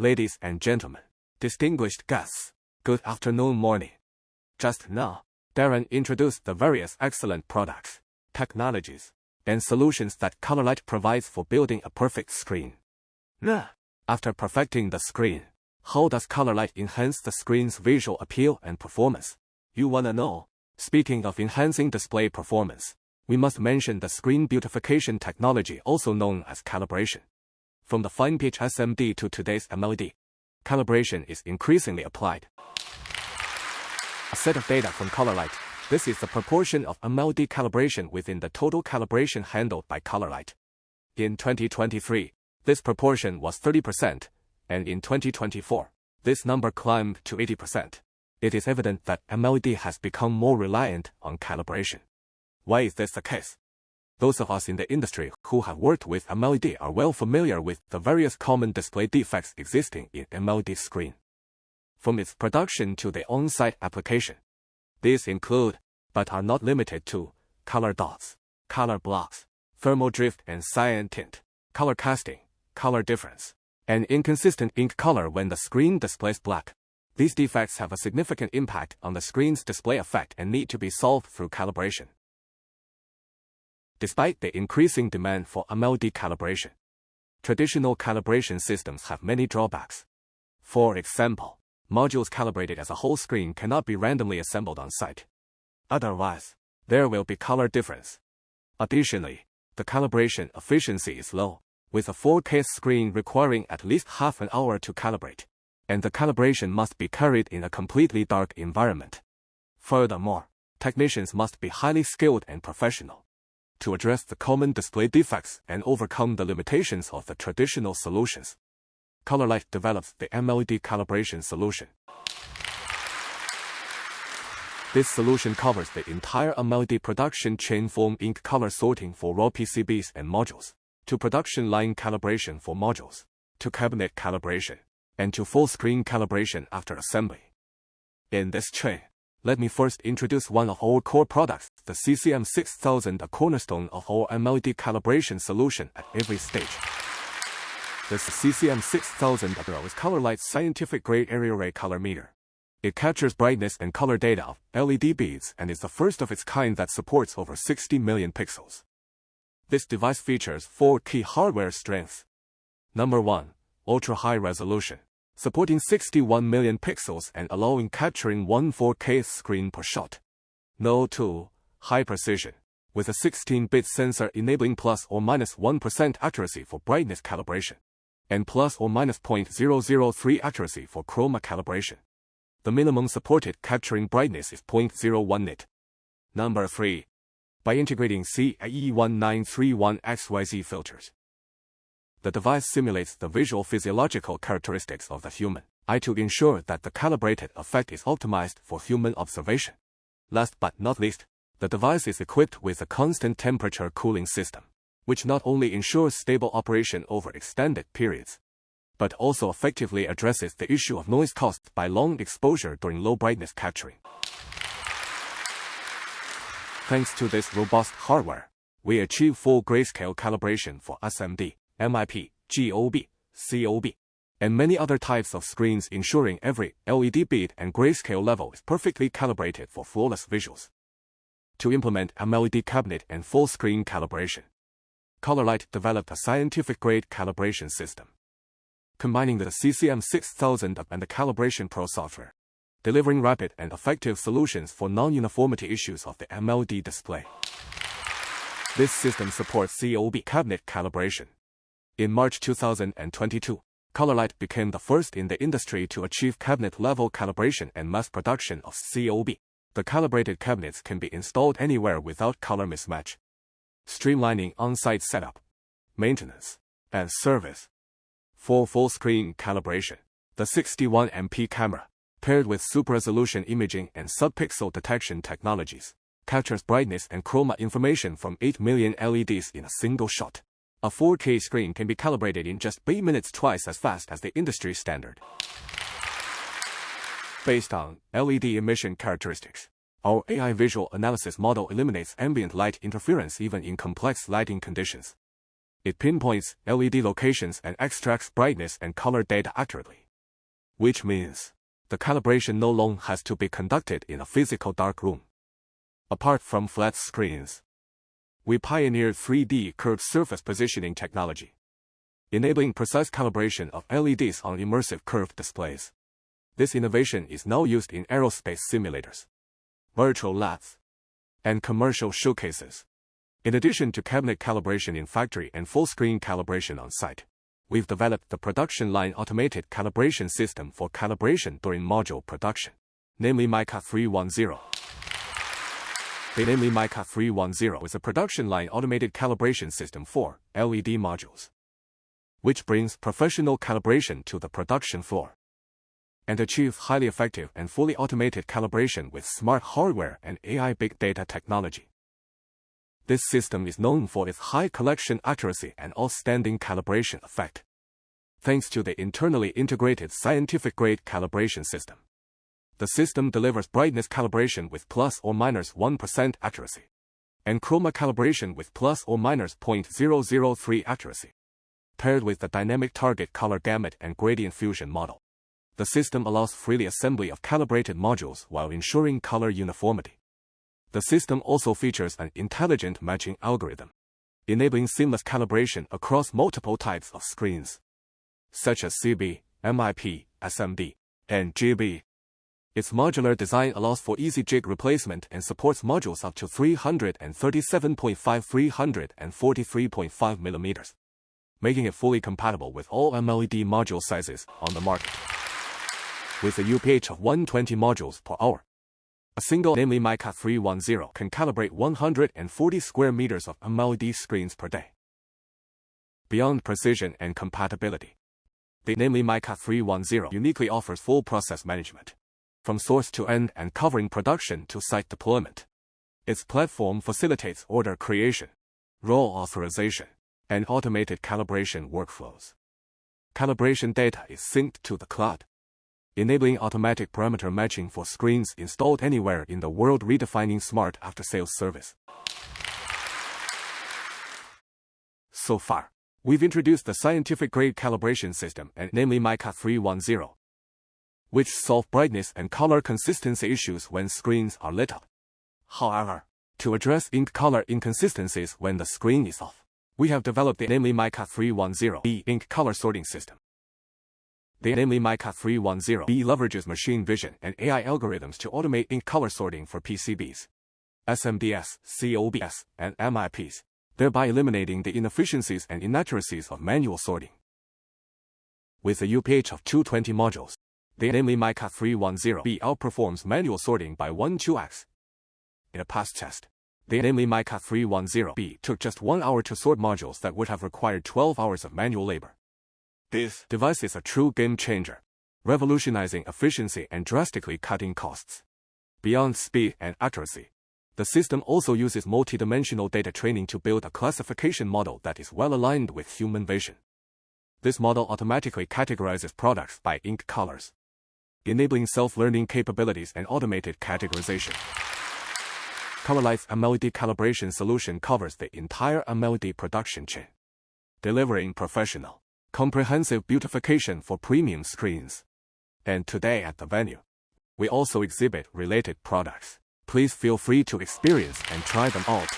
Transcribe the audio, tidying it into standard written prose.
Ladies and gentlemen, distinguished guests, good afternoon morning. Just now, Darren introduced the various excellent products, technologies, and solutions that Colorlight provides for building a perfect screen. Now, after perfecting the screen, how does Colorlight enhance the screen's visual appeal and performance? You wanna know? Speaking of enhancing display performance, we must mention the screen beautification technology, also known as calibration. From the fine pitch SMD to today's MLED, calibration is increasingly applied. A set of data from Colorlight. This is the proportion of MLED calibration within the total calibration handled by Colorlight. In 2023, this proportion was 30%, and in 2024, this number climbed to 80%. It is evident that MLED has become more reliant on calibration. Why is this the case? Those of us in the industry who have worked with MLED are well familiar with the various common display defects existing in MLED screen. From its production to the on-site application, these include, but are not limited to, color dots, color blocks, thermal drift and cyan tint, color casting, color difference, and inconsistent ink color when the screen displays black. These defects have a significant impact on the screen's display effect and need to be solved through calibration. Despite the increasing demand for MLED calibration, traditional calibration systems have many drawbacks. For example, modules calibrated as a whole screen cannot be randomly assembled on site. Otherwise, there will be color difference. Additionally, the calibration efficiency is low, with a 4K screen requiring at least half an hour to calibrate, and the calibration must be carried in a completely dark environment. Furthermore, technicians must be highly skilled and professional to address the common display defects and overcome the limitations of the traditional solutions. Colorlight develops the MLED calibration solution. This solution covers the entire MLED production chain from ink color sorting for raw PCBs and modules, to production line calibration for modules, to cabinet calibration, and to full screen calibration after assembly. In this chain, let me first introduce one of our core products, the CCM6000, a cornerstone of our MLED calibration solution at every stage. This CCM6000 is Colorlight's scientific-grade area array colorimeter. It captures brightness and color data of LED beads and is the first of its kind that supports over 60 million pixels. This device features 4 key hardware strengths. Number 1. Ultra-high resolution, supporting 61 million pixels and allowing capturing one 4K screen per shot. No. 2. High precision, with a 16-bit sensor enabling plus or minus 1% accuracy for brightness calibration, and plus or minus 0.003 accuracy for chroma calibration. The minimum supported capturing brightness is 0.01 nit. Number 3. By integrating CAE1931XYZ filters, the device simulates the visual physiological characteristics of the human eye to ensure that the calibrated effect is optimized for human observation. Last but not least, the device is equipped with a constant temperature cooling system, which not only ensures stable operation over extended periods, but also effectively addresses the issue of noise caused by long exposure during low brightness capturing. Thanks to this robust hardware, we achieve full grayscale calibration for SMD, MICA, COB, COB, and many other types of screens, ensuring every LED bead and grayscale level is perfectly calibrated for flawless visuals. To implement MLED cabinet and full screen calibration, Colorlight developed a scientific-grade calibration system, combining the CCM6000 and the Calibration Pro software, delivering rapid and effective solutions for non-uniformity issues of the MLED display. This system supports COB cabinet calibration. In March 2022, Colorlight became the first in the industry to achieve cabinet-level calibration and mass production of COB. The calibrated cabinets can be installed anywhere without color mismatch, streamlining on-site setup, maintenance, and service. For full-screen calibration, the 61MP camera, paired with super-resolution imaging and sub-pixel detection technologies, captures brightness and chroma information from 8 million LEDs in a single shot. A 4K screen can be calibrated in just 8 minutes, twice as fast as the industry standard. Based on LED emission characteristics, our AI visual analysis model eliminates ambient light interference even in complex lighting conditions. It pinpoints LED locations and extracts brightness and color data accurately. Which means the calibration no longer has to be conducted in a physical dark room. Apart from flat screens, we pioneered 3D curved surface positioning technology, enabling precise calibration of LEDs on immersive curved displays. This innovation is now used in aerospace simulators, virtual labs, and commercial showcases. In addition to cabinet calibration in factory and full-screen calibration on site, we've developed the production line automated calibration system for calibration during module production, namely MICA 310. The MICA 310 is a production line automated calibration system for LED modules, which brings professional calibration to the production floor and achieves highly effective and fully automated calibration with smart hardware and AI big data technology. This system is known for its high collection accuracy and outstanding calibration effect, thanks to the internally integrated scientific-grade calibration system. The system delivers brightness calibration with plus or minus 1% accuracy, and chroma calibration with plus or minus 0.003 accuracy. Paired with the dynamic target color gamut and gradient fusion model, the system allows freely assembly of calibrated modules while ensuring color uniformity. The system also features an intelligent matching algorithm, enabling seamless calibration across multiple types of screens, such as CB, MIP, SMD, and GB. Its modular design allows for easy jig replacement and supports modules up to 337.5 343.5 mm, making it fully compatible with all MLED module sizes on the market. With a UPH of 120 modules per hour, a single namely MICA 310 can calibrate 140 square meters of MLED screens per day. Beyond precision and compatibility, the namely MICA 310 uniquely offers full process management, from source to end and covering production to site deployment. Its platform facilitates order creation, role authorization, and automated calibration workflows. Calibration data is synced to the cloud, enabling automatic parameter matching for screens installed anywhere in the world, redefining smart after-sales service. So far, we've introduced the scientific-grade calibration system and namely MICA 310, which solve brightness and color consistency issues when screens are lit up. However, to address ink color inconsistencies when the screen is off, we have developed the namely MICA 310B ink color sorting system. The namely MICA 310B leverages machine vision and AI algorithms to automate ink color sorting for PCBs, SMDs, COBs, and MIPs, thereby eliminating the inefficiencies and inaccuracies of manual sorting. With a UPH of 220 modules, the namely MICA 310B outperforms manual sorting by 1-2x. In a past test, the namely MICA 310B took just 1 hour to sort modules that would have required 12 hours of manual labor. This device is a true game changer, revolutionizing efficiency and drastically cutting costs. Beyond speed and accuracy, the system also uses multidimensional data training to build a classification model that is well aligned with human vision. This model automatically categorizes products by ink colors, enabling self-learning capabilities and automated categorization. Colorlight's MLED calibration solution covers the entire MLED production chain, delivering professional, comprehensive beautification for premium screens. And today at the venue, we also exhibit related products. Please feel free to experience and try them out.